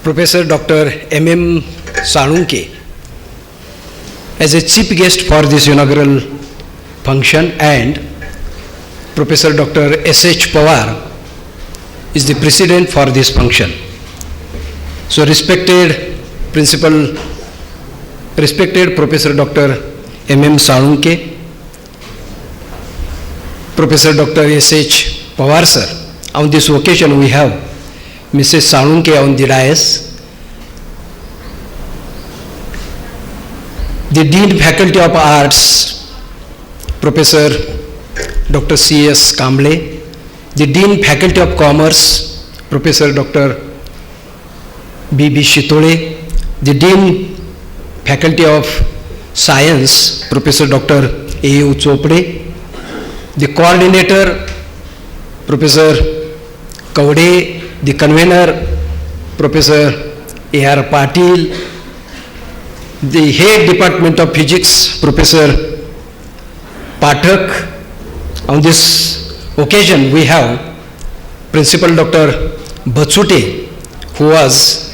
Professor Dr. M.M. Salunke as a chief guest for this inaugural function, and Professor Dr. S.H. Pawar is the president for this function. So respected Professor Dr. M.M. Salunke, Professor Dr. S.H. Pawar sir, on this occasion we have Mrs. Salunke on the dais, the Dean Faculty of Arts, Professor Dr. C.S. Kamble, the Dean Faculty of Commerce, Professor Dr. B.B. Shitole, the Dean Faculty of Science, Professor Dr. A.U. Chopde, the Coordinator, Professor Kaude, the Convener, Professor A.R. Patil, the Head Department of Physics, Professor Pathak. On this occasion we have Principal Dr. Bachute, who was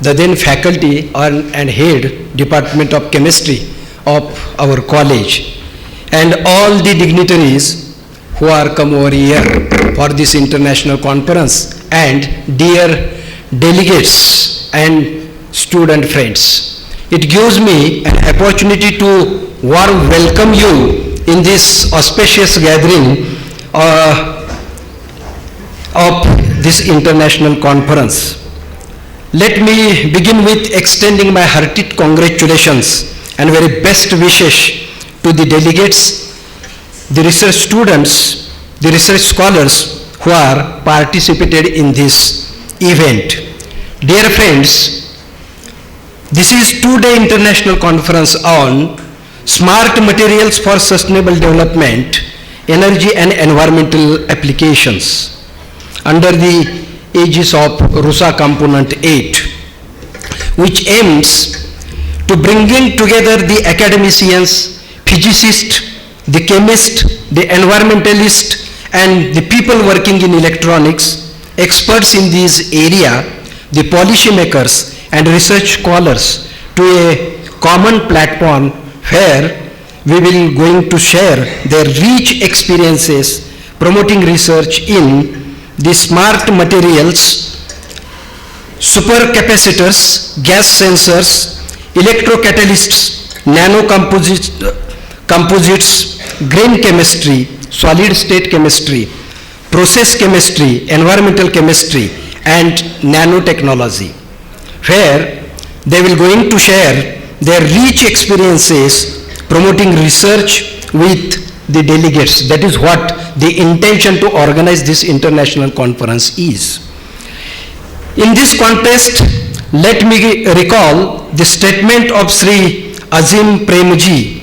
the then faculty and Head Department of Chemistry of our college, and all the dignitaries who are come over here for this international conference, and dear delegates and student friends. It gives me an opportunity to warm welcome you in this auspicious gathering of this international conference. Let me begin with extending my hearty congratulations and very best wishes to the delegates, the research students, the research scholars who are participated in this event. Dear friends, this is two-day international conference on smart materials for sustainable development, energy and environmental applications under the aegis of RUSA Component 8, which aims to bringing together the academicians, physicists, the chemists, the environmentalists, and the people working in electronics, experts in this area, the policymakers and research scholars to a common platform where we will going to share their rich experiences promoting research in the smart materials, supercapacitors, gas sensors, electrocatalysts, nanocomposites, green chemistry, solid state chemistry, process chemistry, environmental chemistry, and nanotechnology, where they will going to share their rich experiences promoting research with the delegates. That is what the intention to organize this international conference is. In this context, let me recall the statement of Sri Azim Premji.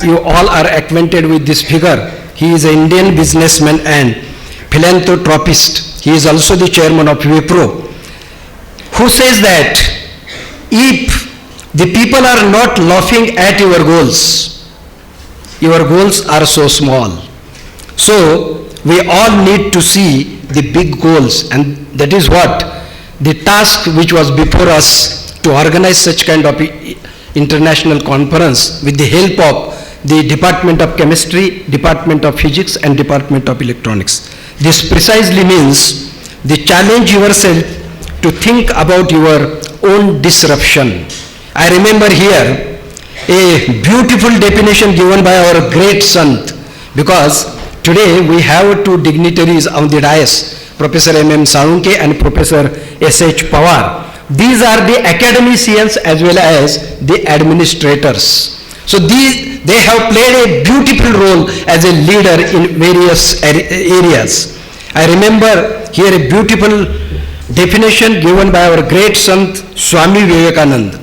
You all are acquainted with this figure. He is an Indian businessman and philanthropist. He is also the chairman of Wipro, who says that if the people are not laughing at your goals are so small. So we all need to see the big goals, and that is what the task which was before us to organize such kind of international conference with the help of the Department of Chemistry, Department of Physics, and Department of Electronics. This precisely means the challenge yourself to think about your own disruption. I remember here a beautiful definition given by our great Sant, because today we have two dignitaries on the dais, Professor M.M. Salunke and Professor S.H. Pawar. These are the academicians as well as the administrators. So they have played a beautiful role as a leader in various areas. I remember here a beautiful definition given by our great Sant Swami Vivekananda.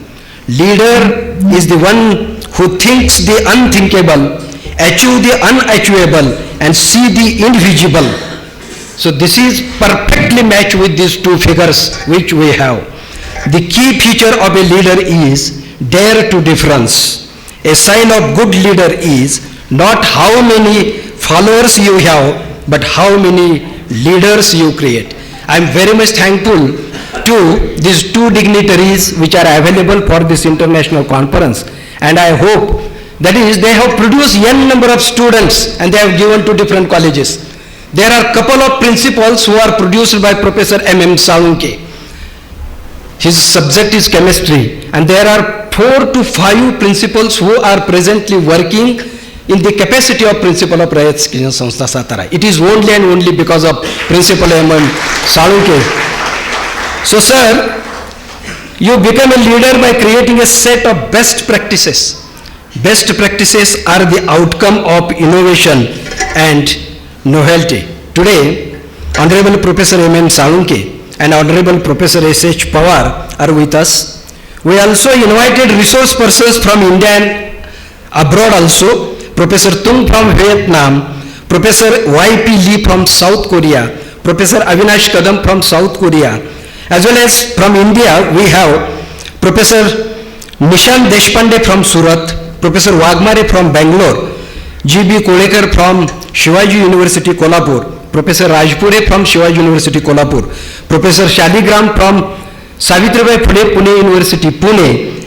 Leader is the one who thinks the unthinkable, achieve the unachievable, and see the invisible. So this is perfectly matched with these two figures which we have. The key feature of a leader is dare to difference. A sign of good leader is not how many followers you have, but how many leaders you create. I am very much thankful to these two dignitaries which are available for this international conference, and I hope that is they have produced n number of students and they have given to different colleges. There are couple of principals who are produced by Professor M.M. Salunke. His subject is chemistry, and there are 4 to 5 principals who are presently working in the capacity of principal of Rayat Shikshan Sanstha Satara. It is only and only because of Principal M.M. Salunke. So sir, you become a leader by creating a set of best practices. Best practices are the outcome of innovation and novelty. Today, Honorable Professor M.M. Salunke and Honorable Professor S.H. Pawar are with us. We also invited resource persons from India and abroad also. Professor Tung from Vietnam, Professor Y.P. Lee from South Korea, Professor Avinash Kadam from South Korea, as well as from India we have Professor Nishan Deshpande from Surat, Professor Wagmare from Bangalore, G.B. Kolekar from Shivaji University Kolhapur, Professor Rajpure from Shivaji University Kolhapur, Professor Shaligram from Savitribai Phule Pune University Pune.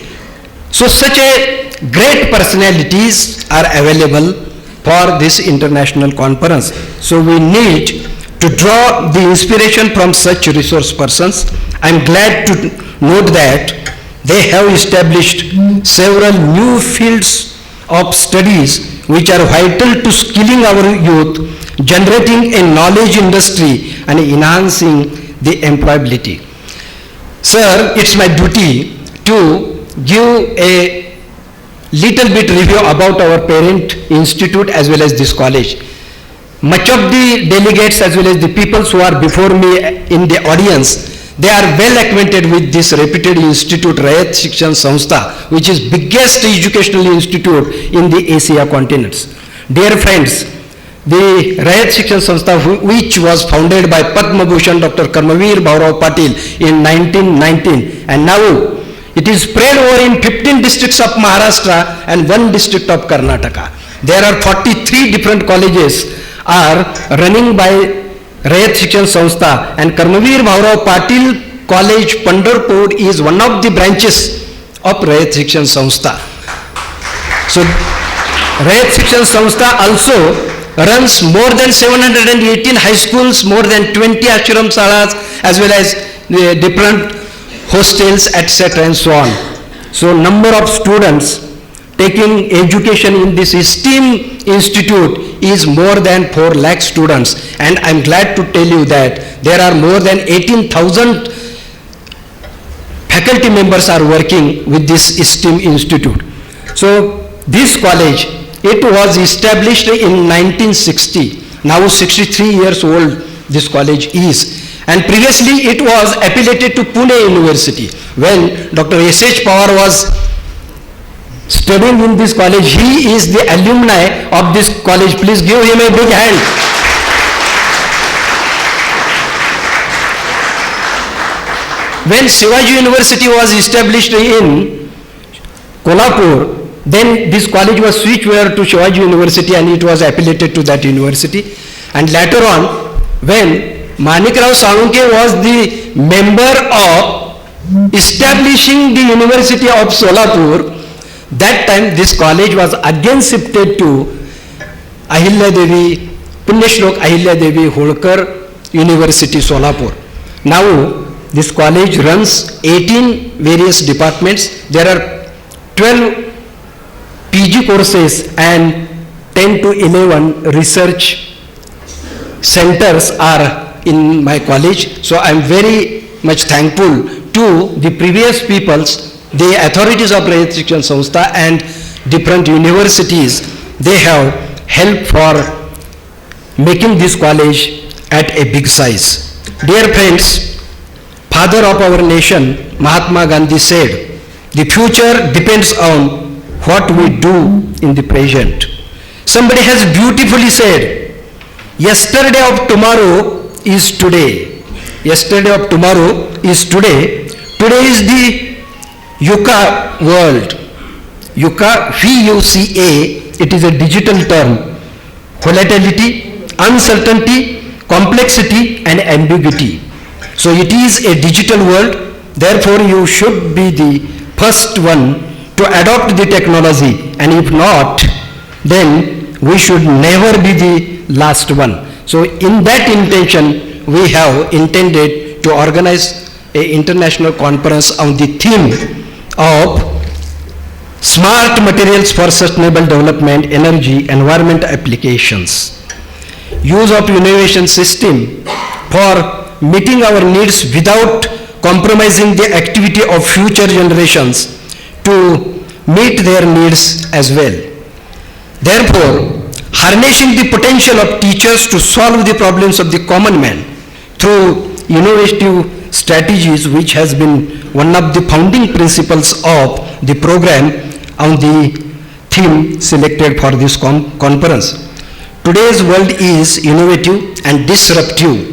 So such a great personalities are available for this international conference. So we need to draw the inspiration from such resource persons. I am glad to note that they have established several new fields of studies which are vital to skilling our youth, generating a knowledge industry and enhancing the employability. Sir, it's my duty to give a little bit review about our parent institute as well as this college. Much of the delegates as well as the people who are before me in the audience, they are well acquainted with this reputed institute, Rayat Shikshan Sanstha, which is biggest educational institute in the Asia continents. Dear friends, the Rayat Shikshan Sanstha, which was founded by Padma Bhushan Dr. Karmavir Bhaurao Patil in 1919, and now it is spread over in 15 districts of Maharashtra and 1 district of Karnataka. There are 43 different colleges are running by Rayat Shikshan Sanstha, and Karmavir Bhaurao Patil College, Pandharpur is one of the branches of Rayat Shikshan Sanstha. So Rayat Shikshan Sanstha also runs more than 718 high schools, more than 20 ashram salas, as well as different hostels, etc. and so on. So number of students taking education in this STEAM institute is more than 4 lakh students, and I am glad to tell you that there are more than 18,000 faculty members are working with this STEAM institute. So this college, it was established in 1960. Now 63 years old this college is. And previously it was affiliated to Pune University. When Dr. S.H. Pawar was studying in this college, he is the alumni of this college. Please give him a big hand. When Shivaji University was established in Kolhapur, then this college was switched over to Shivaji University and it was affiliated to that university. And later on, when Manikrao Salunke was the member of establishing the University of Solapur, that time this college was again shifted to Ahilya Devi, Punyashlok Ahilya Devi Holkar University Solapur. Now this college runs 18 various departments. There are 12 PG courses and 10 to 11 research centers are in my college. So I am very much thankful to the previous peoples, the authorities of Rayat Shikshan Sanstha and different universities. They have helped for making this college at a big size. Dear friends, father of our nation, Mahatma Gandhi said, the future depends on what we do in the present. Somebody has beautifully said, yesterday of tomorrow is today. Yesterday of tomorrow is today. Today is the VUCA world. VUCA, V-U-C-A, it is a digital term. Volatility, uncertainty, complexity and ambiguity. So it is a digital world, therefore you should be the first one to adopt the technology, and if not, then we should never be the last one. So in that intention, we have intended to organize a international conference on the theme of smart materials for sustainable development, energy, environment applications. Use of innovation system for meeting our needs without compromising the activity of future generations to meet their needs as well. Therefore, harnessing the potential of teachers to solve the problems of the common man through innovative strategies, which has been one of the founding principles of the program on the theme selected for this conference. Today's world is innovative and disruptive.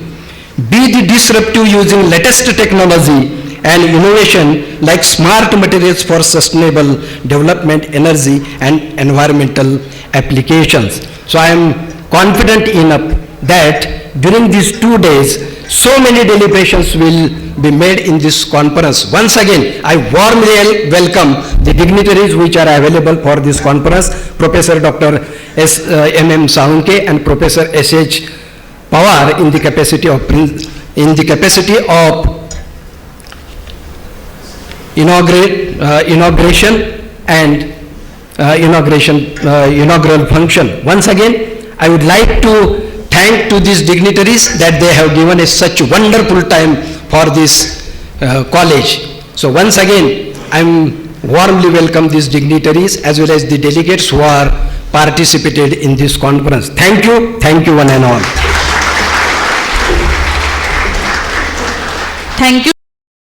Be the disruptive using latest technology and innovation like smart materials for sustainable development, energy and environmental applications. So I am confident enough that during these 2 days, so many deliberations will be made in this conference. Once again, I warmly welcome the dignitaries which are available for this conference, Professor Dr. M.M. Saunke and Professor S.H. Pawar in the capacity of inauguration and inaugural function. Once again, I would like to thank to these dignitaries that they have given us such wonderful time for this college. So once again, I warmly welcome these dignitaries as well as the delegates who are participated in this conference. Thank you one and all. Thank you.